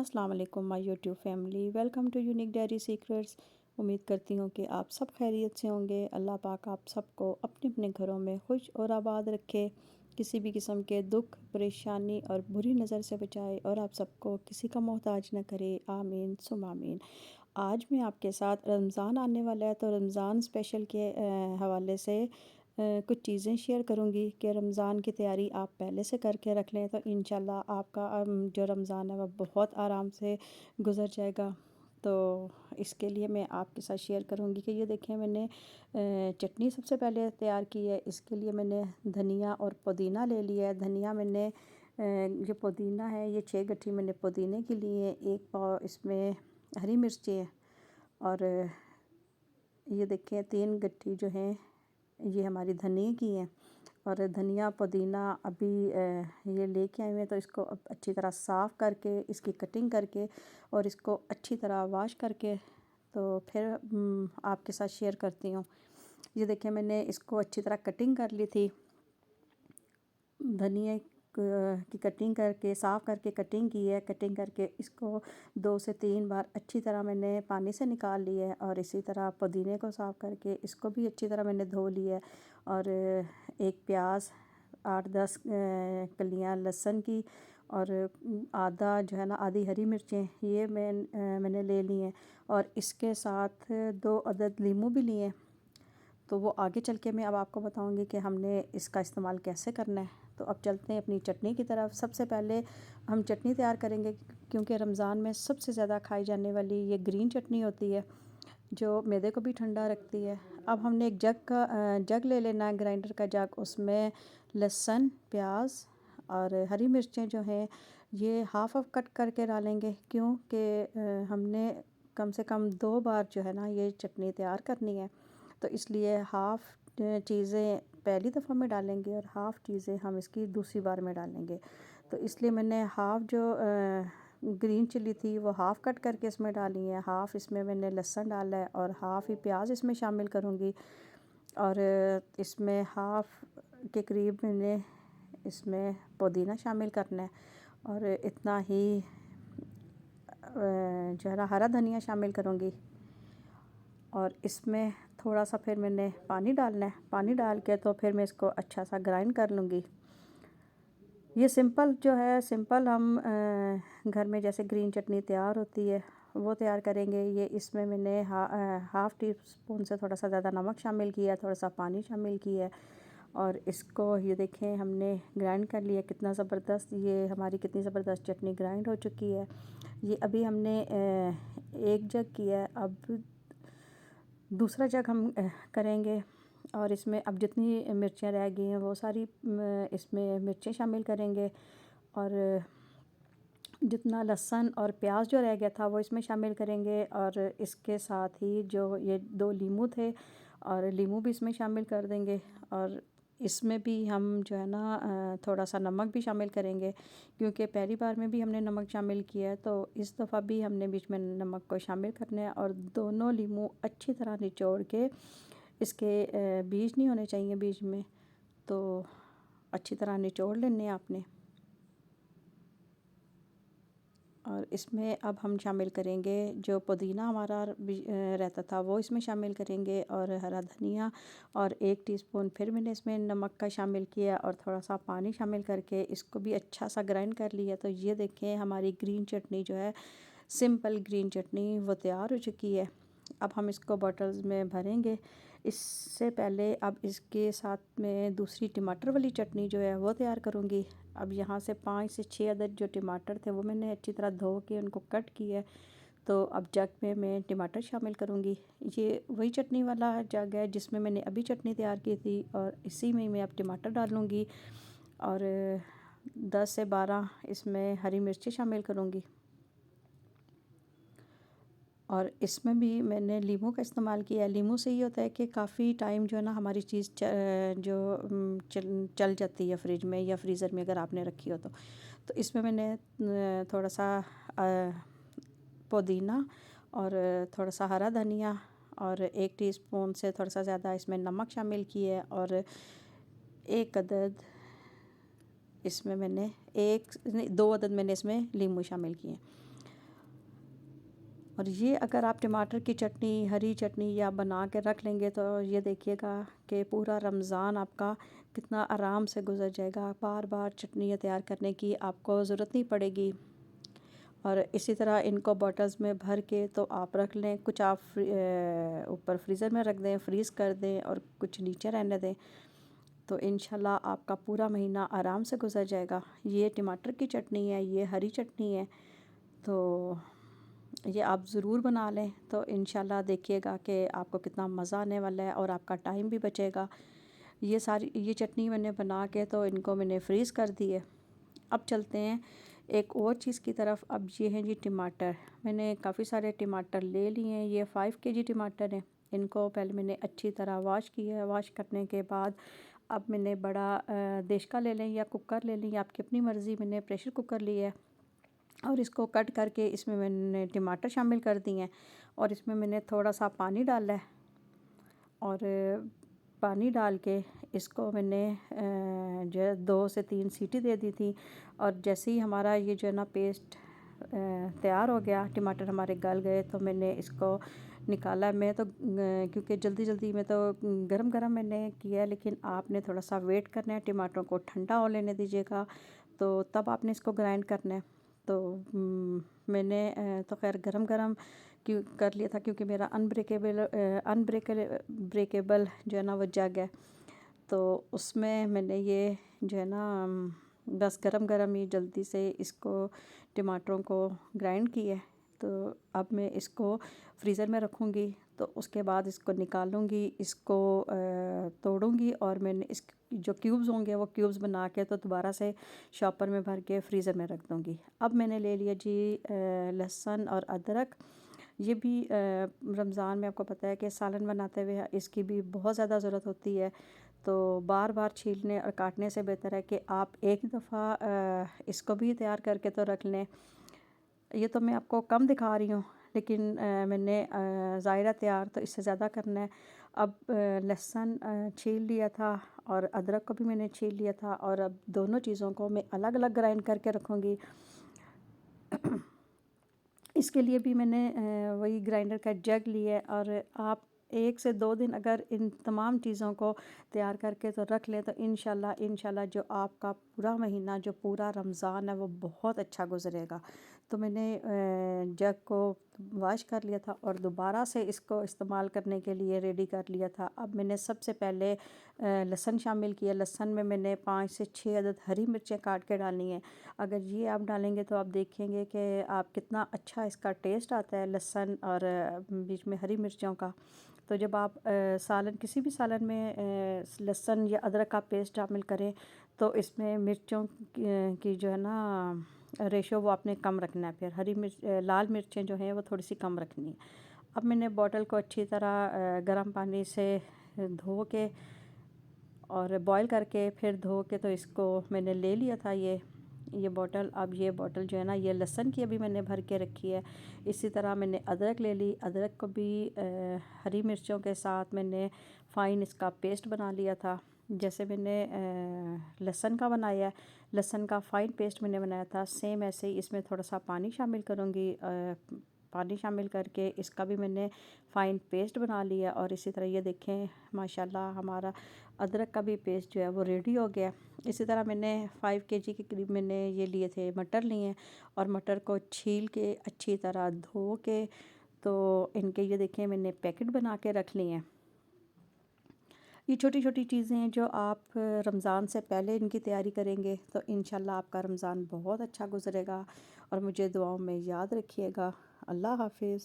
अस्सलाम वालेकुम my YouTube family, welcome to unique diary secrets. उम्मीद करती हूँ कि आप सब खैरियत से होंगे। अल्लाह पाक आप सबको अपने अपने घरों में खुश और आबाद रखे, किसी भी किस्म के दुख परेशानी और बुरी नज़र से बचाए और आप सबको किसी का मोहताज न करे। आमीन सुम आमीन। आज मैं आपके साथ रमज़ान आने वाला है तो रमज़ान स्पेशल के हवाले से कुछ चीज़ें शेयर करूँगी कि रमज़ान की तैयारी आप पहले से करके रख लें तो इंशाल्लाह आपका जो रमज़ान है वह बहुत आराम से गुज़र जाएगा। तो इसके लिए मैं आपके साथ शेयर करूँगी कि ये देखें, मैंने चटनी सबसे पहले तैयार की है। इसके लिए मैंने धनिया और पुदीना ले लिया है। धनिया मैंने जो पुदीना है ये 6 गट्ठी मैंने पुदीने की ली है। एक पाव इसमें हरी मिर्ची है और ये देखें 3 गट्ठी जो है ये हमारी धनिया की है। और धनिया पुदीना अभी ये लेके आए हुए हैं तो इसको अब अच्छी तरह साफ़ करके इसकी कटिंग करके और इसको अच्छी तरह वॉश करके तो फिर आपके साथ शेयर करती हूँ। ये देखिए मैंने इसको अच्छी तरह कटिंग कर ली थी। धनिया की कटिंग करके साफ़ करके कटिंग की है। कटिंग करके इसको 2 से 3 बार अच्छी तरह मैंने पानी से निकाल लिया है। और इसी तरह पुदीने को साफ़ करके इसको भी अच्छी तरह मैंने धो लिया है। और एक प्याज 8-10 कलियाँ लहसुन की और आधा जो है ना आधी हरी मिर्चें ये मैंने ले ली हैं। और इसके साथ 2 अदद नींबू भी लिए हैं। तो वो आगे चल के मैं अब आपको बताऊंगी कि हमने इसका इस्तेमाल कैसे करना है। तो अब चलते हैं अपनी चटनी की तरफ। सबसे पहले हम चटनी तैयार करेंगे क्योंकि रमज़ान में सबसे ज़्यादा खाई जाने वाली ये ग्रीन चटनी होती है जो मैदे को भी ठंडा रखती है। अब हमने एक जग ले लेना है, ग्राइंडर का जग। उसमें लहसुन प्याज और हरी मिर्चें जो हैं ये हाफ़ हाफ़ कट करके डालेंगे क्योंकि हमने कम से कम 2 बार जो है ना ये चटनी तैयार करनी है। तो इसलिए हाफ़ चीज़ें पहली दफ़ा में डालेंगे और हाफ़ चीज़ें हम इसकी दूसरी बार में डालेंगे। तो इसलिए मैंने हाफ़ जो ग्रीन चिली थी वो हाफ़ कट करके इसमें डाली है। हाफ़ इसमें मैंने लहसुन डाला है और हाफ़ ही प्याज इसमें शामिल करूँगी। और इसमें हाफ़ के करीब मैंने इसमें पुदीना शामिल करना है। और इतना ही जो है ना हरा धनिया शामिल करूँगी। और इसमें थोड़ा सा फिर मैंने पानी डालना है। पानी डाल के तो फिर मैं इसको अच्छा सा ग्राइंड कर लूँगी। ये सिंपल जो है सिंपल हम घर में जैसे ग्रीन चटनी तैयार होती है वो तैयार करेंगे। ये इसमें मैंने हाफ़ टी स्पून से थोड़ा सा ज़्यादा नमक शामिल किया, थोड़ा सा पानी शामिल किया है। और इसको ये देखें हमने ग्राइंड कर लिया। कितना ज़बरदस्त ये हमारी कितनी ज़बरदस्त चटनी ग्राइंड हो चुकी है। ये अभी हमने एक जग किया है, अब दूसरा जग हम करेंगे। और इसमें अब जितनी मिर्चियाँ रह गई हैं वो सारी इसमें मिर्चें शामिल करेंगे। और जितना लहसुन और प्याज जो रह गया था वो इसमें शामिल करेंगे। और इसके साथ ही जो ये 2 नींबू थे और नींबू भी इसमें शामिल कर देंगे। और इसमें भी हम जो है ना थोड़ा सा नमक भी शामिल करेंगे क्योंकि पहली बार में भी हमने नमक शामिल किया है तो इस दफ़ा भी हमने बीच में नमक को शामिल करना है। और दोनों नींबू अच्छी तरह निचोड़ के इसके बीज नहीं होने चाहिए बीच में, तो अच्छी तरह निचोड़ लेने आपने। और इसमें अब हम शामिल करेंगे जो पुदीना हमारा रहता था वो इसमें शामिल करेंगे और हरा धनिया। और 1 टीस्पून फिर मैंने इसमें नमक का शामिल किया और थोड़ा सा पानी शामिल करके इसको भी अच्छा सा ग्राइंड कर लिया। तो ये देखें हमारी ग्रीन चटनी जो है सिंपल ग्रीन चटनी वो तैयार हो चुकी है। अब हम इसको बॉटल्स में भरेंगे। इससे पहले अब इसके साथ में दूसरी टमाटर वाली चटनी जो है वो तैयार करूँगी। अब यहाँ से 5 से 6 अदद जो टमाटर थे वो मैंने अच्छी तरह धो के उनको कट किया है। तो अब जग में मैं टमाटर शामिल करूँगी। ये वही चटनी वाला जग है जिसमें मैंने अभी चटनी तैयार की थी और इसी में मैं अब टमाटर डालूँगी। और 10 से 12 इसमें हरी मिर्ची शामिल करूँगी। और इसमें भी मैंने नींबू का इस्तेमाल किया है। नींबू से ये होता है कि काफ़ी टाइम जो है ना हमारी चीज़ चल जाती है फ्रिज में या फ्रीज़र में अगर आपने रखी हो तो इसमें मैंने थोड़ा सा पुदीना और थोड़ा सा हरा धनिया और 1 टीस्पून से थोड़ा सा ज़्यादा इसमें नमक शामिल किया है। और 1 अदद इसमें मैंने 2 अदद मैंने इसमें नींबू शामिल किए हैं। और ये अगर आप टमाटर की चटनी, हरी चटनी या बना के रख लेंगे तो ये देखिएगा कि पूरा रमज़ान आपका कितना आराम से गुजर जाएगा। बार बार चटनियाँ तैयार करने की आपको ज़रूरत नहीं पड़ेगी। और इसी तरह इनको बॉटल्स में भर के तो आप रख लें, कुछ आप ऊपर फ्रीज़र में रख दें, फ्रीज़ कर दें और कुछ नीचे रहने दें, तो इंशाल्लाह आपका पूरा महीना आराम से गुजर जाएगा। ये टमाटर की चटनी है, ये हरी चटनी है, तो ये आप ज़रूर बना लें। तो इंशाल्लाह देखिएगा कि आपको कितना मज़ा आने वाला है और आपका टाइम भी बचेगा। ये चटनी मैंने बना के तो इनको मैंने फ्रीज़ कर दी है। अब चलते हैं एक और चीज़ की तरफ। अब ये हैं जी टमाटर। मैंने काफ़ी सारे टमाटर ले लिए हैं, ये 5 केजी टमाटर हैं। इनको पहले मैंने अच्छी तरह वॉश किया है। वॉश करने के बाद अब मैंने बड़ा देश का ले लें या कुकर ले लें, आपकी अपनी मर्ज़ी। मैंने प्रेशर कुकर लिया है और इसको कट करके इसमें मैंने टमाटर शामिल कर दिए हैं और इसमें मैंने थोड़ा सा पानी डाला है और पानी डाल के इसको मैंने जो है 2 से 3 सीटी दे दी थी। और जैसे ही हमारा ये जो है ना पेस्ट तैयार हो गया, टमाटर हमारे गल गए, तो मैंने इसको निकाला। मैं तो क्योंकि जल्दी जल्दी में तो गरम गरम मैंने किया, लेकिन आपने थोड़ा सा वेट करना है, टमाटरों को ठंडा हो लेने दीजिएगा, तो तब आपने इसको ग्राइंड करना है। तो मैंने तो खैर गरम गरम क्यों कर लिया था, क्योंकि मेरा ब्रेकेबल जो है ना वो जग है, तो उसमें मैंने ये जो है ना बस गरम गरम ही जल्दी से इसको टमाटरों को ग्राइंड किया है। तो अब मैं इसको फ्रीज़र में रखूँगी, तो उसके बाद इसको निकालूँगी, इसको तोड़ूँगी और मैंने इस जो क्यूब्स होंगे वो क्यूब्स बना के तो दोबारा से शॉपर में भर के फ्रीज़र में रख दूँगी। अब मैंने ले लिया जी लहसुन और अदरक। ये भी रमज़ान में आपको पता है कि सालन बनाते हुए इसकी भी बहुत ज़्यादा ज़रूरत होती है, तो बार बार छीलने और काटने से बेहतर है कि आप एक दफ़ा इसको भी तैयार करके तो रख लें। ये तो मैं आपको कम दिखा रही हूँ, लेकिन मैंने ज़ायरा तैयार तो इससे ज़्यादा करना है। अब लहसुन छील लिया था और अदरक को भी मैंने छील लिया था, और अब दोनों चीज़ों को मैं अलग अलग ग्राइंड करके रखूँगी। इसके लिए भी मैंने वही ग्राइंडर का जग लिया है, और आप 1 से 2 दिन अगर इन तमाम चीज़ों को तैयार करके तो रख लें, तो इंशाल्लाह जो आपका पूरा महीना, जो पूरा रमज़ान है, वो बहुत अच्छा गुजरेगा। तो मैंने जग को वॉश कर लिया था और दोबारा से इसको इस्तेमाल करने के लिए रेडी कर लिया था। अब मैंने सबसे पहले लहसुन शामिल किया। लहसुन में मैंने 5 से 6 अदद हरी मिर्चें काट के डालनी है। अगर ये आप डालेंगे तो आप देखेंगे कि आप कितना अच्छा इसका टेस्ट आता है, लहसुन और बीच में हरी मिर्चों का। तो जब आप सालन, किसी भी सालन में लहसुन या अदरक का पेस्ट शामिल करें, तो इसमें मिर्चों की जो है ना रेशो वो आपने कम रखना है। फिर लाल मिर्चें जो हैं वो थोड़ी सी कम रखनी है। अब मैंने बॉटल को अच्छी तरह गर्म पानी से धो के और बॉईल करके फिर धो के तो इसको मैंने ले लिया था ये बॉटल। अब ये बॉटल जो है ना, ये लहसुन की अभी मैंने भर के रखी है। इसी तरह मैंने अदरक ले ली। अदरक को भी हरी मिर्चों के साथ मैंने फ़ाइन इसका पेस्ट बना लिया था, जैसे मैंने लहसुन का बनाया है। लहसुन का फ़ाइन पेस्ट मैंने बनाया था, सेम ऐसे ही इसमें थोड़ा सा पानी शामिल करूँगी। पानी शामिल करके इसका भी मैंने फ़ाइन पेस्ट बना लिया। और इसी तरह ये देखें माशाल्लाह हमारा अदरक का भी पेस्ट जो है वो रेडी हो गया। इसी तरह मैंने 5 केजी के करीब मैंने ये लिए थे, मटर लिए हैं, और मटर को छील के अच्छी तरह धो के तो इनके ये देखें मैंने पैकेट बना के रख लिए हैं। ये छोटी छोटी चीज़ें हैं जो आप रमज़ान से पहले इनकी तैयारी करेंगे तो इंशाल्लाह आपका रमज़ान बहुत अच्छा गुजरेगा। और मुझे दुआओं में याद रखिएगा। अल्लाह हाफिज़।